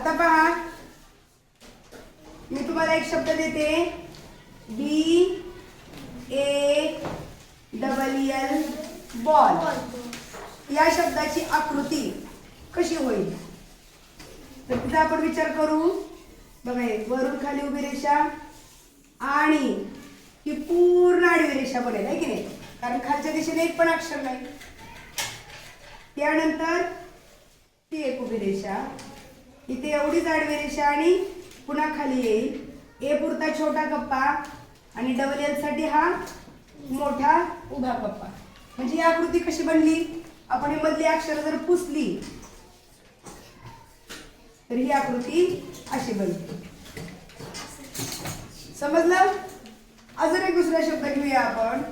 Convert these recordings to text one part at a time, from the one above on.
आता पहा, मी तुम्हाला एक शब्द देते, BALL बॉल. या शब्दाची आकृती कशी होईल तर तिचा आपण विचार करू. बघा, वरून खाली उभी रेषा आणि ही पूर्ण आडवी रेषा बनेल, आहे की नाही, कारण खालच्या दिशेने एक पण अक्षर नाही. त्यानंतर ती एक उभी रेषा, इथे एवढीच आडवी रेषा आणि पुन्हा खाली येईल. ए पुरता छोटा कप्पा आणि LL साठी हा मोठा उभा कप्पा. म्हणजे ही आकृती कशी बनली, आपण ही मधली अक्षर जर पुसली तर ही आकृती अशी बनते. समजलं? अजून एक दुसरा शब्द घेऊया आपण.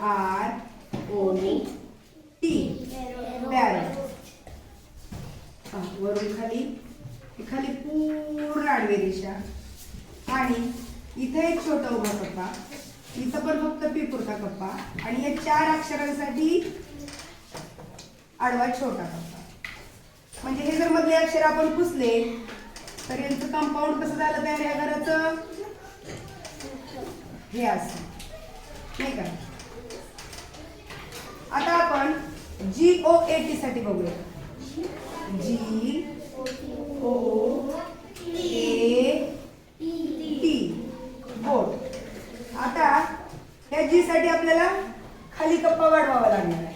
PARROT. पॅरट. वरून खाली, खाली पूर्ण आडवी रेषा आणि इथे एक छोटा उभा कप्पा, इथं पण फक्त P पुरता कप्पा आणि या 4 अक्षरांसाठी आडवा छोटा कप्पा. म्हणजे हे जर मधले अक्षर आपण पुसले तर यांचं कंपाऊंड कसं झालं तयार या घराचं, हे असं, नाही का. आता आपण GOAT साठी बघूया. GOAT बोट. आता या G साठी आपल्याला खाली कप्पा वाढवावा लागणार आहे.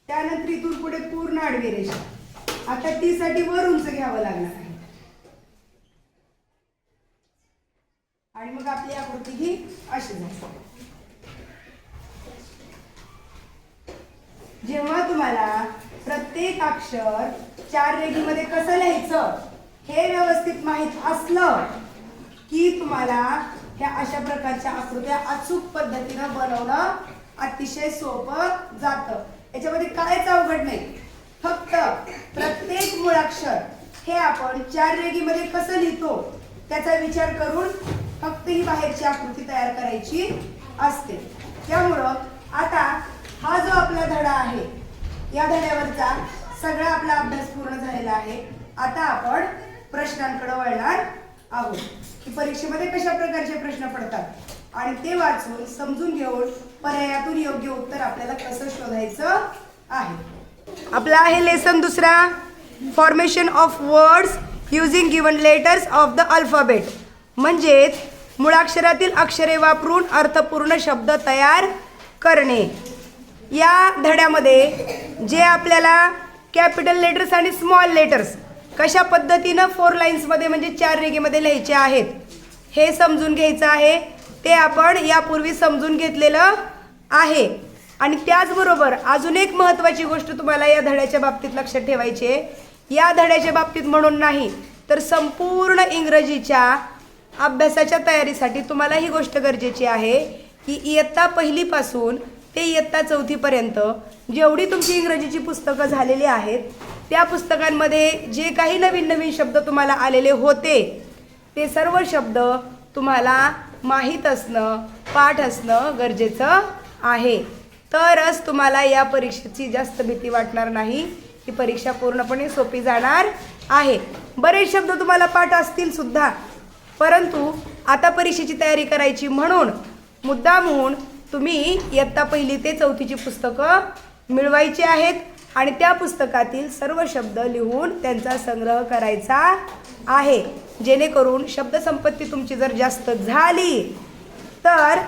त्यानंतर इथून पुढे पूर्ण आडवी रेषा. आता T साठी वर उंच घ्यावं लागणार आहे आणि मग आपली आकृती ही अशी झाली. जेव्हा तुम्हाला प्रत्येक अक्षर 4 रेघेमध्ये कसं लिहायचं हे व्यवस्थित माहित असलं की तुम्हाला ह्या अशा प्रकारच्या आकृत्या अचूक पद्धतीनं बनवणं अतिशय सोपं जातं. याच्यामध्ये काहीच अवघड नाही. फक्त प्रत्येक मुळाक्षर हे आपण 4 रेघेमध्ये कसं लिहितो त्याचा विचार करून फक्त ही बाहेरची आकृती तयार करायची असते. त्यामुळं आता हा जो आपला धडा आहे या धड्यावरचा सगळा आपला अभ्यास पूर्ण झालेला आहे. आता आपण प्रश्नांकडे वळणार आहोत की परीक्षेमध्ये कशा प्रकारचे प्रश्न पडतात आणि ते वाचून समजून घेऊन पर्यायातून योग्य उत्तर आपल्याला कसं शोधायचं आहे. आपला आहे लेसन दुसरा, formation of words using given letters of the alphabet. म्हणजेच मुळाक्षरातील अक्षरे वापरून अर्थपूर्ण शब्द तयार करणे. या धड्यामध्ये जे आपल्याला कॅपिटल लेटर्स आणि स्मॉल लेटर्स कशा पद्धतीनं 4 लाईन्समध्ये म्हणजे 4 रेघेमध्ये लिहायचे आहेत हे समजून घ्यायचं आहे. ते आपण यापूर्वी समजून घेतलेलं आहे. आणि त्याचबरोबर अजून एक महत्त्वाची गोष्ट तुम्हाला या धड्याच्या बाबतीत लक्षात ठेवायची आहे. या धड्याच्या बाबतीत म्हणून नाही तर संपूर्ण इंग्रजीच्या अभ्यासाच्या तयारीसाठी तुम्हाला ही गोष्ट गरजेची आहे की इयत्ता 1ली पासून ते इयत्ता 4थी पर्यंत जेवढी तुमची इंग्रजीची पुस्तकं झालेली आहेत त्या पुस्तकांमध्ये जे काही नवीन नवीन शब्द तुम्हाला आलेले होते ते सर्व शब्द तुम्हाला माहीत असणं, पाठ असणं गरजेचं आहे. तरच तुम्हाला या परीक्षेची जास्त भीती वाटणार नाही. ही परीक्षा पूर्णपणे सोपी जाणार आहे. बरेच शब्द तुम्हाला पाठ असतील सुद्धा, परंतु आता परीक्षेची तयारी करायची म्हणून मुद्दामहून तुम्ही इयत्ता 1ली ते 4थीची पुस्तकं मिळवायची आहेत आणि त्या पुस्तकातील सर्व शब्द लिहून त्यांचा संग्रह करायचा आहे. जेणेकरून शब्दसंपत्ती तुमची जर जास्त झाली तर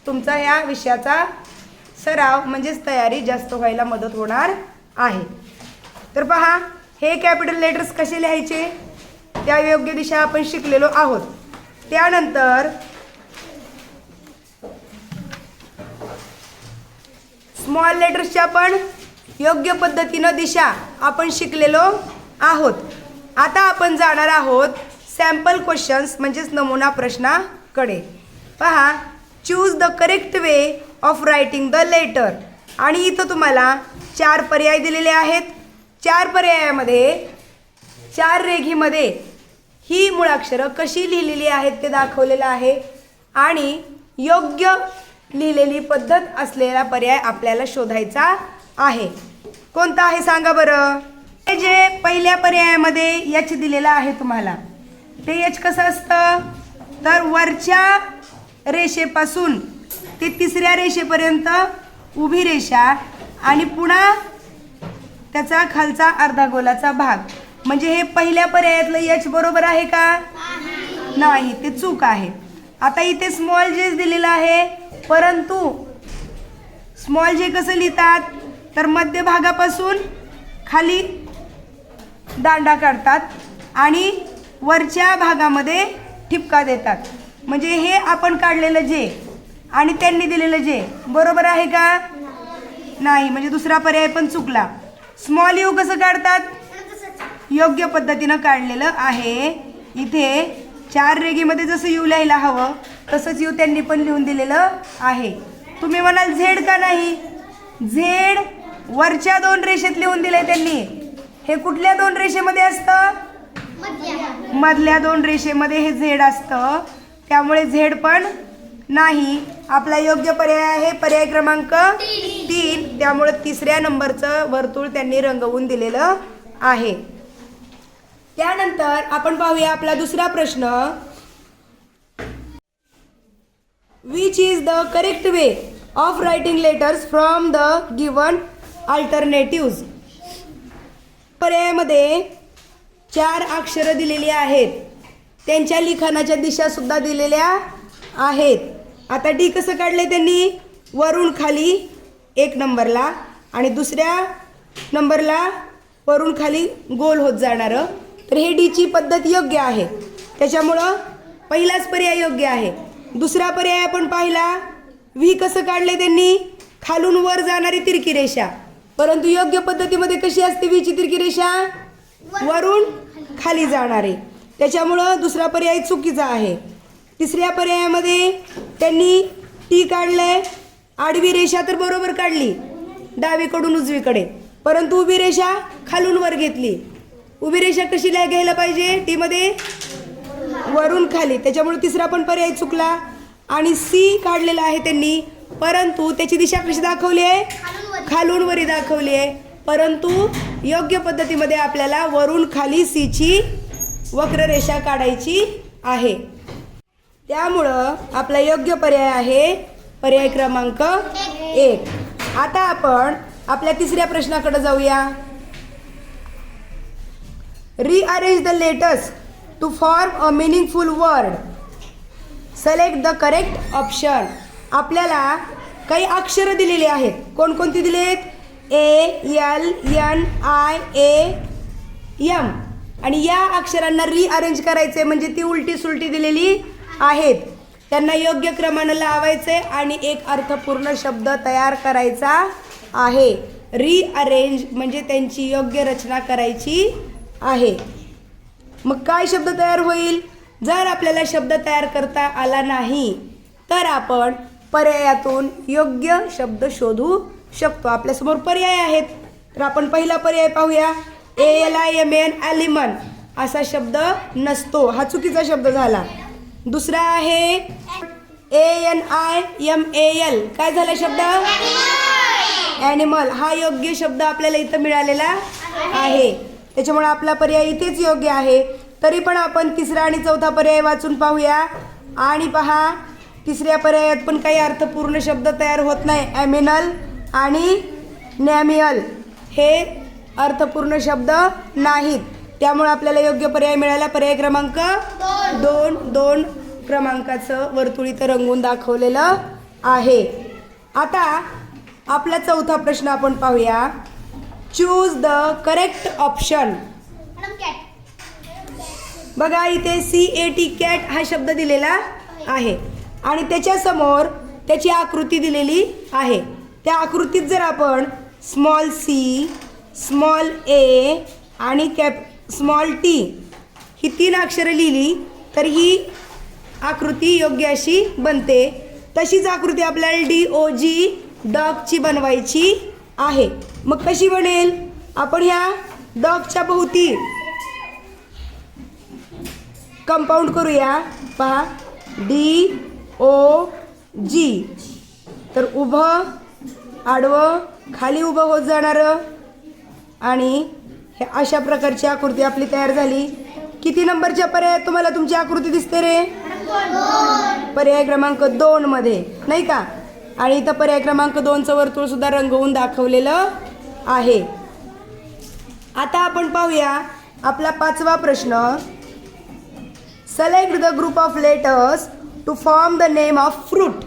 तुमचा ह्या विषयाचा सराव म्हणजेच तयारी जास्त व्हायला मदत होणार आहे. तर पहा, हे कॅपिटल लेटर्स कसे लिहायचे त्या योग्य दिशा आपण शिकलेलो आहोत. त्यानंतर स्मॉल लेटर्सच्या पण योग्य पद्धतीनं दिशा आपण शिकलेलो आहोत. आता आपण जाणार आहोत सॅम्पल क्वेश्चन्स म्हणजेच नमुना प्रश्नाकडे. पहा, choose the correct way of writing the letter. आणि इथं तुम्हाला 4 पर्याय दिलेले आहेत. 4 पर्यायामध्ये 4 रेघीमध्ये ही मुळाक्षरं कशी लिहिलेली आहेत ते दाखवलेलं आहे. आणि योग्य लिहिलेली पद्धत असलेला पर्याय आपल्याला शोधायचा आहे. कोणता आहे सांगा बरं. हे जे पहिल्या पर्यायामध्ये एच दिलेला आहे तुम्हाला, ते एच कसं असतं तर वरच्या रेषेपासून ते तिसऱ्या रेषेपर्यंत उभी रेषा आणि पुन्हा त्याचा खालचा अर्धागोलाचा भाग. म्हणजे हे पहिल्या पर्यायातलं एच बरोबर आहे का. नाही, ते चूक आहे. आता इथे स्मॉल जे दिलेलं आहे, परंतु स्मॉल जे कसं लिहितात तर मध्यभागापासून खाली दांडा काढतात आणि वरच्या भागामध्ये ठिपका देतात. म्हणजे हे आपण काढलेलं जे आणि त्यांनी दिलेलं जे बरोबर आहे का. नाही, म्हणजे दुसरा पर्याय पण चुकला. स्मॉल यू कसं काढतात, योग्य पद्धतीनं काढलेलं आहे. इथे 4 रेघीमध्ये जसं यू लिहायला हवं तसंच यू त्यांनी पण लिहून दिलेलं आहे. तुम्ही म्हणाल झेड का नाही. झेड वरच्या 2 रेषेत लिहून दिलंय त्यांनी. हे कुठल्या 2 रेषेमध्ये असतं, मधल्या 2 रेषेमध्ये हे झेड असतं. त्यामुळे झेड पण नाही. आपला योग्य पर्याय आहे पर्याय क्रमांक 3. त्यामुळे 3ऱ्या नंबरचं वर्तुळ त्यांनी रंगवून दिलेलं आहे. त्यानंतर आपण पाहूया आपला दुसरा प्रश्न. Which is the correct way of writing letters from the given alternatives. पर्यायामध्ये 4 अक्षरं दिलेली आहेत. त्यांच्या लिखाणाच्या दिशा सुद्धा दिलेल्या आहेत. आता डी कसं काढले त्यांनी, वरून खाली 1 नंबरला आणि दुसऱ्या नंबरला वरून खाली गोल होत जाणारं. तर हे डीची पद्धत योग्य आहे. त्याच्यामुळं पहिलाच पर्याय योग्य आहे. दुसरा पर्याय आपण पाहिला, व्ही कसं काढले त्यांनी, खालून वर जाणारी तिरकी रेषा. परंतु योग्य पद्धतीमध्ये कशी असते व्हीची तिरकी रेषा, वरून खाली जाणारे. त्याच्यामुळं दुसरा पर्याय चुकीचा आहे. तिसऱ्या पर्यायामध्ये त्यांनी टी काढलंय, आडवी रेषा तर बरोबर काढली डावीकडून उजवीकडे, परंतु उभी रेषा खालून वर घेतली. उभी रेषा कशी घ्यायला पाहिजे टी मध्ये, वरून खाली. त्याच्यामुळे तिसरा पण पर्याय चुकला. आणि सी काढलेला आहे त्यांनी, परंतु त्याची दिशा कशी दाखवली आहे, खालून वरी दाखवली आहे. परंतु योग्य पद्धतीमध्ये आपल्याला वरून खाली सीची वक्ररेषा काढायची आहे. त्यामुळं आपला योग्य पर्याय आहे पर्याय क्रमांक 1. आता आपण आपल्या तिसऱ्या प्रश्नाकडे जाऊया. Rearrange the letters to form a meaningful word. Select the correct option. आपल्याला काही अक्षरं दिलेली आहेत. कोणकोणती दिलेत, A, L, N, I, A, M. आणि या अक्षरांना रिअरेंज करायचे म्हणजे ती उलटी सुलटी दिलेली आहेत. त्यांना योग्य क्रमानं लावायचे आणि एक अर्थपूर्ण शब्द तयार करायचा आहे. रिअरेंज म्हणजे त्यांची योग्य रचना करायची आहे. मग काय शब्द तयार होईल, जर आपल्याला शब्द तयार करता आला नाही तर आपण पर्यायातून योग्य शब्द शोधू शकतो. आपल्यासमोर पर्याय आहेत. तर आपण पहिला पर्याय पाहूया. ALIMN ॲलिमन असा शब्द नसतो, हा चुकीचा शब्द झाला. दुसरा आहे ANIMAL, काय झाला शब्द, ॲनिमल. हा योग्य शब्द आपल्याला इथं मिळालेला आहे. त्याच्यामुळे आपला पर्याय इथेच योग्य आहे. तरी पण आपण तिसरा आणि चौथा पर्याय वाचून पाहूया. आणि पहा, तिसऱ्या पर्यायात पण काही अर्थपूर्ण शब्द तयार होत नाही. ॲमिनल आणि नॅमियल हे अर्थपूर्ण शब्द नाहीत. त्यामुळे आपल्याला योग्य पर्याय मिळाला पर्याय क्रमांक 2. 2 क्रमांकाचं वर्तुळ इथं रंगवून दाखवलेलं आहे. आता आपला चौथा प्रश्न आपण पाहूया. Choose the correct option. बघा इथे CAT कॅट हा शब्द दिलेला आहे आणि त्याच्यासमोर त्याची आकृती दिलेली आहे. त्या आकृतीत जर आपण स्मॉल c, स्मॉल a आणि स्मॉल t ही 3 अक्षरं लिहिली तर ही आकृती योग्य अशी बनते. तशीच आकृती आपल्याला DOG डॉगची बनवायची आहे. मग कशी बनेल, आपण ह्या डॉगच्या भोवती कंपाऊंड करूया. पहा, ओ जी. तर उभं आडवं खाली उभं होत जाणारं आणि हे अशा प्रकारची आकृती आपली तयार झाली. किती नंबरच्या पर्यायात तुम्हाला तुमची आकृती दिसते रे? पर्याय क्रमांक 2 मध्ये, नाही का? आणि इथं पर्याय क्रमांक 2चं वर्तुळ सुद्धा रंगवून दाखवलेलं आहे. आता आपण पाहूया आपला 5वा प्रश्न. Select the group of letters to form the name of fruit.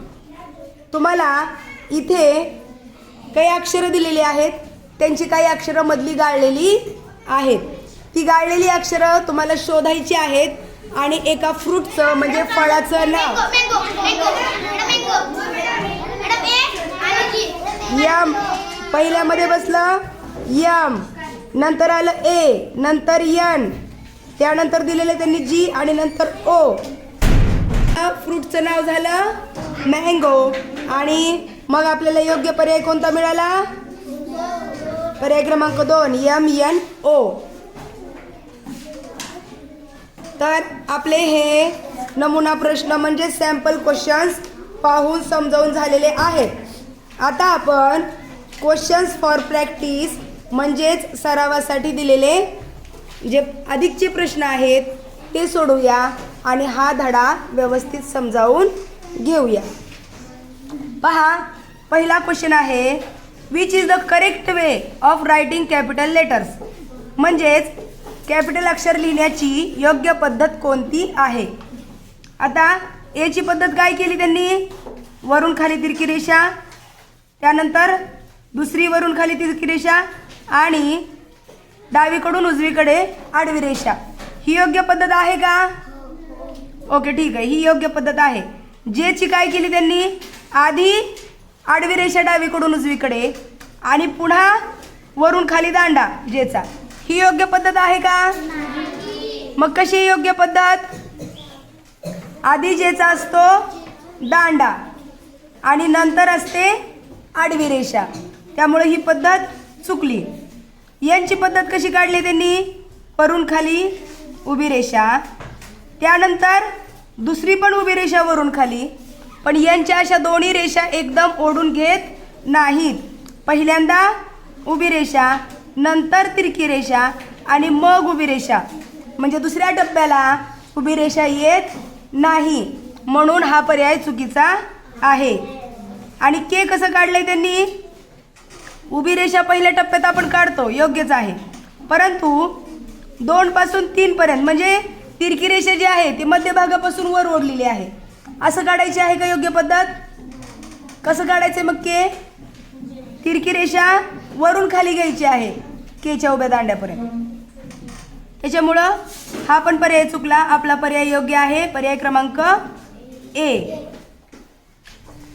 तुम्हाला इथे काही अक्षरं दिलेली आहेत, त्यांची काही अक्षरं मधली गाळलेली आहेत. ती गाळलेली अक्षरं तुम्हाला शोधायची आहेत आणि एका फ्रूटचं म्हणजे फळाचं नाव. यम पहिल्यामध्ये बसलं यम, नंतर आलं ए, नंतर यन, त्यानंतर दिलेलं त्यांनी जी आणि नंतर ओ. फ्रूटचं नाव झालं मँगो. आणि मग आपल्याला योग्य पर्याय कोणता मिळाला? पर्याय क्रमांक 2 MNO. तर आपले हे नमुना प्रश्न म्हणजे सॅम्पल क्वेश्चन्स पाहून समजावून झालेले आहेत. आता आपण क्वेश्चन्स फॉर प्रॅक्टिस म्हणजेच सरावासाठी दिलेले जे अधिकचे प्रश्न आहेत ते सोडवूया आणि हा धडा व्यवस्थित समजावून घेऊया. पहा, पहिला क्वेश्चन आहे, which is the correct way of writing capital letters. म्हणजेच कॅपिटल अक्षर लिहिण्याची योग्य पद्धत कोणती आहे? आता एची पद्धत काय केली त्यांनी? वरून खाली तिरकी रेषा, त्यानंतर दुसरी वरून खाली तिरकी रेषा आणि डावीकडून उजवीकडे आडवी रेषा. ही योग्य पद्धत आहे का? ओके, ठीक आहे, ही योग्य पद्धत आहे. जेची काय केली त्यांनी? आधी आडवी रेषा डावीकडून उजवीकडे आणि पुन्हा वरून खाली दांडा जेचा. ही योग्य पद्धत आहे का? मग कशी योग्य पद्धत? आधी जेचा असतो दांडा आणि नंतर असते आडवी रेषा, त्यामुळे ही पद्धत चुकली. यांची पद्धत कशी काढली त्यांनी? वरून खाली उभी रेषा, त्यानंतर दुसरी पण उभी रेषा वरून खाली. पण यांच्या अशा दोन्ही रेषा एकदम ओढून घेत नाहीत. पहिल्यांदा उभी रेषा, नंतर तिरकी रेषा आणि मग उभी रेषा. म्हणजे दुसऱ्या टप्प्याला उभी रेषा येत नाही, म्हणून हा पर्याय चुकीचा आहे. आणि के कसं काढलंय त्यांनी? उभी रेषा पहिल्या टप्प्यात आपण काढतो, योग्यच आहे. परंतु 2 पासून 3 पर्यंत म्हणजे तिरकी रेषा जी आहे ती मध्यभागापासून वर ओढलेली आहे, असं काढायची आहे का योग्य पद्धत? कसं काढायचं मग? के तिरकी रेषा वरून खाली घ्यायची आहे केच्या उभ्या दांड्यापर्यंत. त्याच्यामुळं हा पण पर्याय चुकला. आपला पर्याय योग्य आहे, पर्याय क्रमांक ए.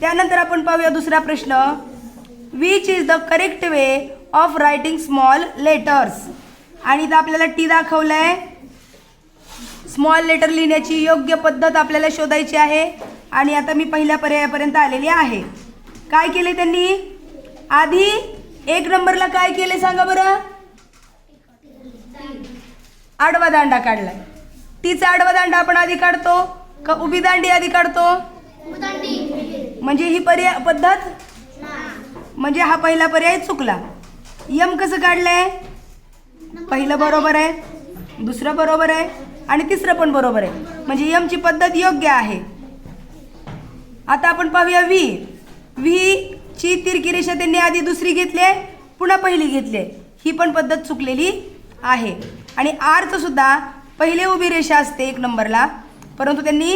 त्यानंतर आपण पाहूया दुसरा प्रश्न. Which is the correct way of writing small letters. आणि इथं आपल्याला टी दाखवलाय. स्मॉल लेटर लिहिण्याची योग्य पद्धत आपल्याला शोधायची आहे. आणि आता मी पहिल्या पर्यायापर्यंत आलेली आहे. काय केले त्यांनी? आधी 1 नंबरला काय केले सांगा बरं? आडवा दांडा काढलाय. टीचा आडवा दांडा आपण आधी काढतो का उभी दांडी आधी काढतो? म्हणजे ही पर्याय पद्धत, म्हणजे हा पहिला पर्याय चुकला. यम कसं काढलंय? पहिलं बरोबर आहे, दुसरं बरोबर आहे आणि तिसरं पण बरोबर आहे, म्हणजे यमची पद्धत योग्य आहे. आता आपण पाहूया व्ही. व्ही ची तिरकी रेषा त्यांनी आधी दुसरी घेतली, पुन्हा पहिली घेतली, ही पण पद्धत चुकलेली आहे. आणि आरचं सुद्धा पहिले उभी रेषा असते 1 नंबरला, परंतु त्यांनी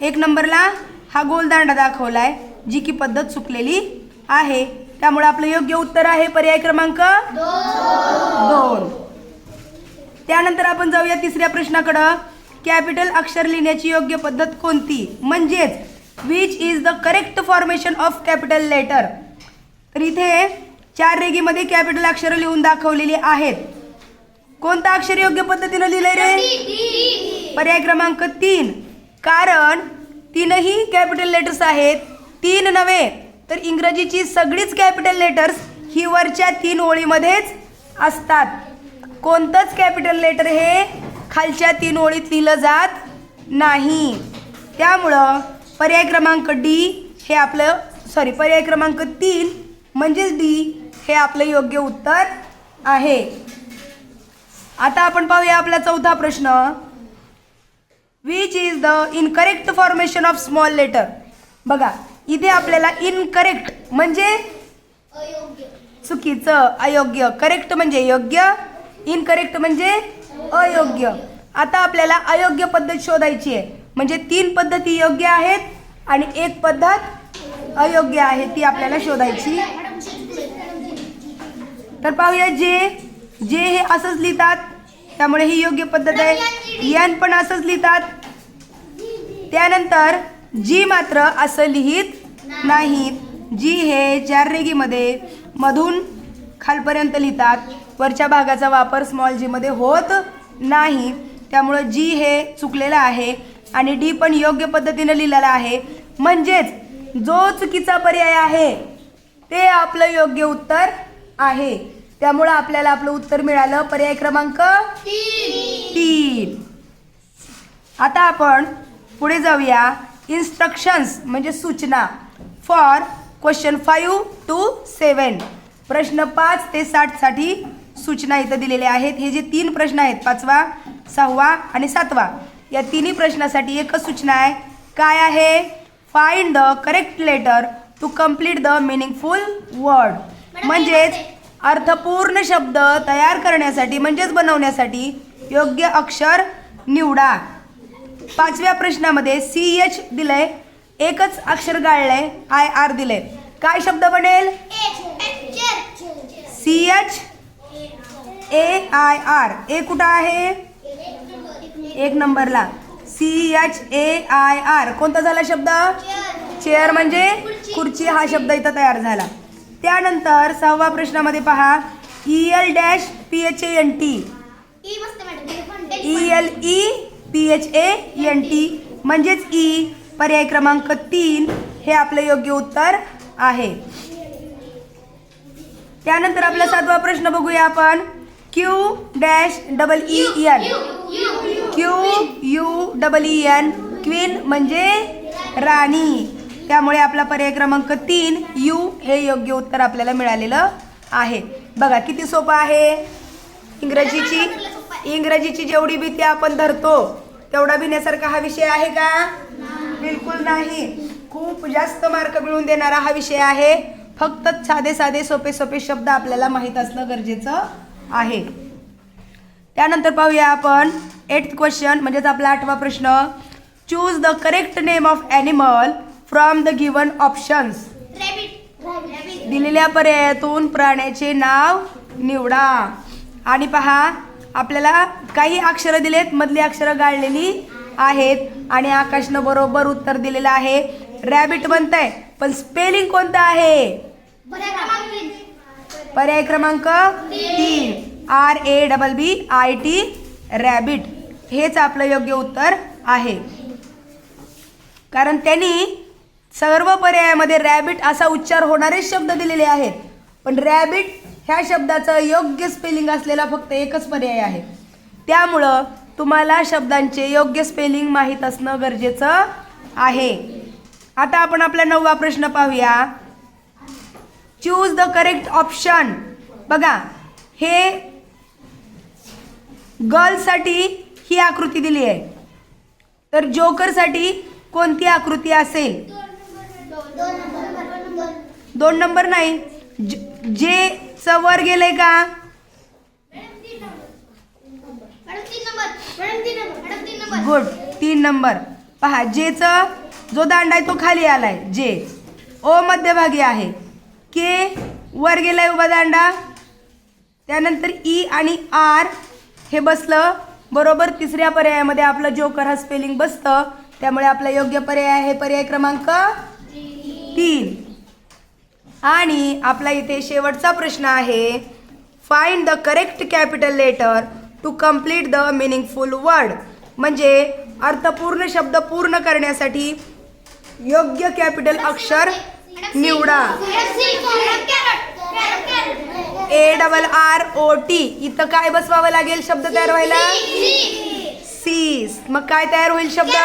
1 नंबरला हा गोल दांडा दाखवलाय, जी की पद्धत चुकलेली आहे. त्यामुळे आपलं योग्य उत्तर आहे पर्याय क्रमांक 2. त्यानंतर आपण जाऊया तिसऱ्या प्रश्नाकडं. कॅपिटल अक्षर लिहिण्याची योग्य पद्धत कोणती? म्हणजेच which is the correct formation of capital letter. तर इथे 4 रेघीमध्ये कॅपिटल अक्षर लिहून दाखवलेली आहेत. कोणता अक्षर योग्य पद्धतीने लिहिलंय रे? पर्याय क्रमांक 3. कारण 3ही कॅपिटल लेटर्स आहेत. 3 नव्हे तर इंग्रजीची सगळीच कॅपिटल लेटर्स ही वरच्या 3 ओळीमध्येच असतात. कोणतंच कॅपिटल लेटर हे खालच्या 3 ओळीत लिहिलं जात नाही. त्यामुळं पर्याय क्रमांक डी हे आपलं पर्याय क्रमांक 3 म्हणजेच डी हे आपलं योग्य उत्तर आहे. आता आपण पाहूया आपला चौथा प्रश्न. Which is the incorrect formation of small letter. बघा इथे आपल्याला इनकरेक्ट म्हणजे चुकीचं, अयोग्य. करेक्ट म्हणजे योग्य, इनकरेक्ट म्हणजे अयोग्य. आता आपल्याला अयोग्य पद्धत शोधायची आहे. म्हणजे 3 पद्धती योग्य आहेत आणि 1 पद्धत अयोग्य आहे, ती आपल्याला शोधायची. तर पाहूया जे हे असंच लिहितात त्यामुळे ही योग्य पद्धत आहे. एन पण असंच लिहितात. त्यानंतर जी मात्र असं लिहित नाहीत. जी हे 4 रेघीमध्ये मधून खालपर्यंत लिहितात. वरच्या भागाचा वापर स्मॉल जी मध्ये होत नाही, त्यामुळं जी हे चुकलेलं आहे आणि डी पण योग्य पद्धतीनं लिहिलेला आहे. म्हणजेच जो चुकीचा पर्याय आहे ते आपलं योग्य उत्तर आहे. त्यामुळं आपल्याला आपलं उत्तर मिळालं पर्याय क्रमांक 3. आता आपण पुढे जाऊया. इन्स्ट्रक्शन्स म्हणजे सूचना फॉर क्वेश्चन 5 to 7. प्रश्न 5 ते 60 साठी सूचना इथं दिलेल्या आहेत. हे जे 3 प्रश्न आहेत 5वा, 6वा आणि 7वा, या तिन्ही प्रश्नासाठी एकच सूचना आहे. काय आहे? Find the correct letter to complete the meaningful word. म्हणजेच अर्थपूर्ण शब्द तयार करण्यासाठी म्हणजेच बनवण्यासाठी योग्य अक्षर निवडा. 5व्या प्रश्नामध्ये CH दिलंय, एकच अक्षर गाळलंय, IR दिलंय. काय शब्द बनेल? CH AIR. ए कुठं आहे? 1 नंबरला. CHAIR कोणता झाला शब्द? चेअर म्हणजे खुर्ची हा शब्द इथं तयार झाला. त्यानंतर 6व्या प्रश्नामध्ये पहा EL'PHANT. ELEPHANT म्हणजेच ई. पर्याय क्रमांक 3 हे आपलं योग्य उत्तर आहे. त्यानंतर आपला 7वा प्रश्न बघूया आपण. Q'EEN. QUEEN क्वीन म्हणजे राणी. त्यामुळे आपला पर्याय क्रमांक 3 यू हे योग्य उत्तर आपल्याला मिळालेलं आहे. बघा किती सोपं आहे. इंग्रजीची जेवढी भीती आपण धरतो तेवढा भिण्यासारखा हा विषय आहे का? बिलकुल नाही. खूप जास्त मार्क मिळवून देणारा हा विषय आहे. फक्त साधे सोपे शब्द आपल्याला माहीत असणं गरजेचं आहे. त्यानंतर पाहूया आपण 8th क्वेश्चन म्हणजेच आपला 8वा प्रश्न. Choose the correct name of animal from the given options. दिलेल्या पर्यायातून प्राण्याचे नाव निवडा. आणि पहा आपल्याला काही अक्षरं दिलेत, मधली अक्षरं गाळलेली आहेत आणि आकाशनं बरोबर उत्तर दिलेलं आहे. रॅबिट बनतंय पण स्पेलिंग कोणतं आहे? पर्याय क्रमांक 3 RABBIT रॅबिट हेच आपलं योग्य उत्तर आहे. कारण त्यांनी सर्व पर्यायामध्ये रॅबिट असा उच्चार होणारे शब्द दिलेले आहेत, पण रॅबिट ह्या शब्दाचं योग्य स्पेलिंग असलेला फक्त एकच पर्याय आहे. त्यामुळं तुम्हाला शब्दांचे योग्य स्पेलिंग माहीत असणं गरजेचं आहे. आता आपण आपला 9वा प्रश्न पाहूया. Choose the correct option. बघा हे गर्लसाठी ही आकृती दिली आहे, तर जोकरसाठी कोणती आकृती असेल? 2 नंबर नाही. जे चं वर गेलंय का? गुड. 3 नंबर. पहा जेचा जो दांडा आहे तो खाली आलाय. जे ओ मध्यभागी आहे. के वर गेलाय उभा दांडा. त्यानंतर ई आणि आर हे बसलं बरोबर. 3ऱ्या पर्यायामध्ये आपलं जोकर हा स्पेलिंग बसतं. त्यामुळे आपला योग्य पर्याय आहे पर्याय क्रमांक 3. आणि आपला इथे शेवटचा प्रश्न आहे. Find the correct capital letter to complete the meaningful word. म्हणजे अर्थपूर्ण शब्द पूर्ण करण्यासाठी योग्य कॅपिटल अक्षर निवडा. ARROT. इथं काय बसवावं लागेल शब्द तयार व्हायला? सी. मग काय तयार होईल शब्द?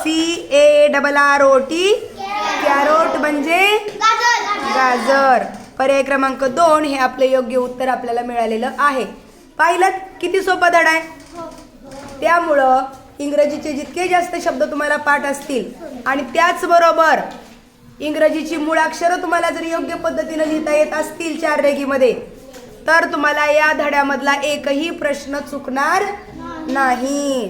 CARROT, कॅरोट म्हणजे गाजर. पर्याय क्रमांक 2 हे आपले योग्य उत्तर आपल्याला मिळालेलं आहे. पाहिलं किती सोपा धडा आहे. त्यामुळं इंग्रजीचे जितके जास्त शब्द तुम्हाला पाठ असतील आणि त्याचबरोबर इंग्रजीची मुळाक्षरं तुम्हाला जर योग्य पद्धतीने लिहिता येत असतील 4 रेघीमध्ये, तर तुम्हाला या धड्यामधला एकही प्रश्न चुकणार नाही.